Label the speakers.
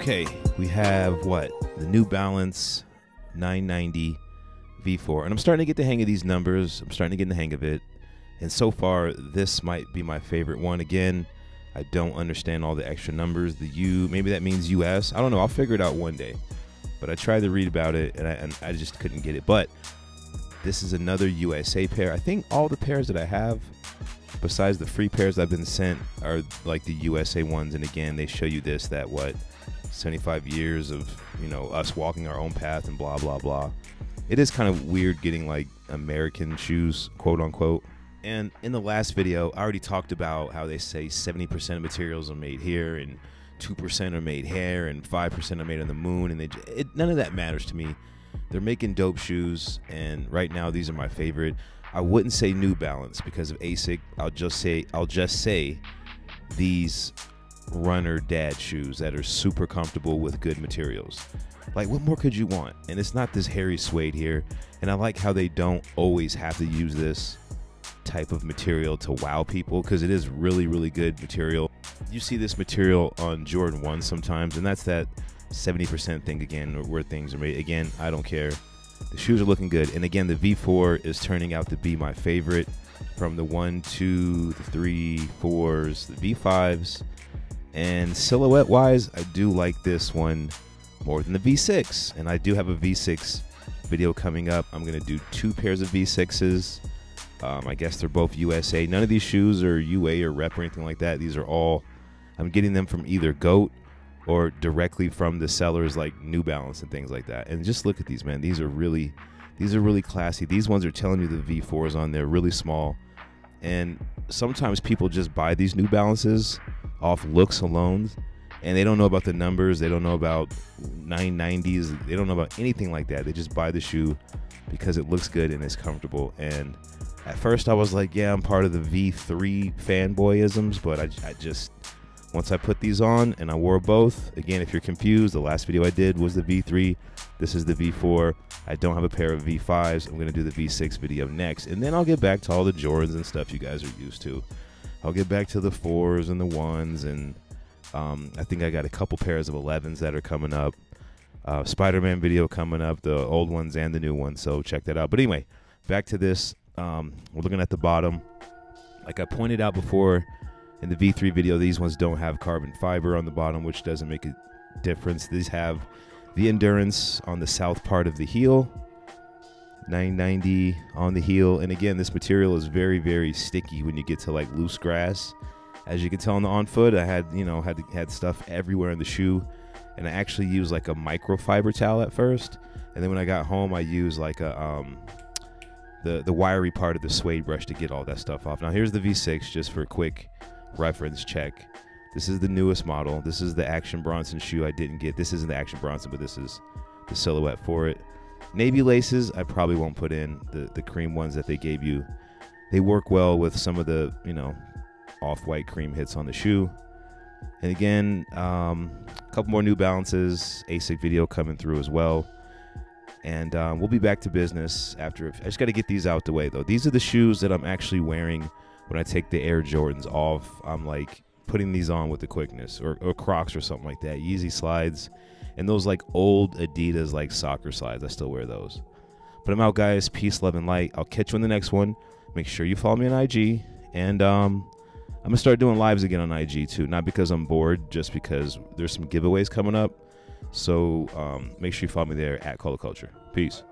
Speaker 1: Okay, we have what? The New Balance 990 V4. And I'm starting to get the hang of these numbers. I'm starting to get in the hang of it. And so far, this might be my favorite one. Again, I don't understand all the extra numbers. The U, maybe that means US. I don't know. I'll figure it out one day. But I tried to read about it, and I just couldn't get it. But this is another USA pair. I think all the pairs that I have, besides the free pairs I've been sent, are like the USA ones. And again, they show you this, that what? 75 years of, you know, us walking our own path and blah, blah, blah. It is kind of weird getting like American shoes, quote unquote. And in the last video, I already talked about how they say 70% of materials are made here and 2% are made here and 5% are made on the moon. And none of that matters to me. They're making dope shoes, and right now these are my favorite. I wouldn't say New Balance because of ASIC. I'll just say these runner dad shoes that are super comfortable with good materials. Like, what more could you want? And it's not this hairy suede here. And I like how they don't always have to use this type of material to wow people, because it is really, really good material. You see this material on Jordan 1 sometimes, and that's that 70% thing again, where things are made. Again, I don't care. The shoes are looking good. And again, the V4 is turning out to be my favorite from the 1, 2, the 3, 4s, the V5s. And silhouette wise, I do like this one more than the V6. And I do have a V6 video coming up. I'm going to do 2 pairs of V6s. I guess they're both USA. None of these shoes are UA or rep or anything like that. These are all, I'm getting them from either GOAT or directly from the sellers like New Balance and things like that. And just look at these, man. These are really classy. These ones are telling you the V4s on there, really small. And sometimes people just buy these New Balances off looks alone, and they don't know about the numbers. They don't know about 990s. They don't know about anything like that. They just buy the shoe because it looks good and it's comfortable. And at first I was like, yeah, I'm part of the V3 fanboyisms, but I just, once I put these on and I wore both, again, if you're confused, the last video I did was the V3. This is the V4. I don't have a pair of V5s. I'm going to do the V6 video next, and then I'll get back to all the Jordans and stuff you guys are used to. I'll get back to the 4s and the 1s, and I think I got a couple pairs of 11s that are coming up. Spider-Man video coming up, the old ones and the new ones, so check that out. But anyway, back to this. We're looking at the bottom. Like I pointed out before in the V3 video, these ones don't have carbon fiber on the bottom, which doesn't make a difference. These have the endurance on the south part of the heel, 990 on the heel. And again, this material is very, very sticky when you get to like loose grass. As you can tell on the on foot, I had, you know, had stuff everywhere in the shoe, and I actually used like a microfiber towel at first, and then when I got home, I used like a the wiry part of the suede brush to get all that stuff off. Now here's the V6, just for a quick reference check. This is the newest model. This is the Action Bronson shoe I didn't get. This isn't the Action Bronson, but this is the silhouette for it. Navy laces, I probably won't put in the cream ones that they gave you. They work well with some of the, you know, off-white cream hits on the shoe. And again, a couple more New Balances, ASIC video coming through as well. And we'll be back to business after. I just got to get these out the way, though. These are the shoes that I'm actually wearing when I take the Air Jordans off. I'm like putting these on with the quickness, or Crocs or something like that. Yeezy slides, and those like old Adidas like soccer slides. I still wear those. But I'm out, guys. Peace, love, and light. I'll catch you on the next one. Make sure you follow me on IG, and I'm gonna start doing lives again on IG too. Not because I'm bored, just because there's some giveaways coming up. So make sure you follow me there at Color Culture. Peace.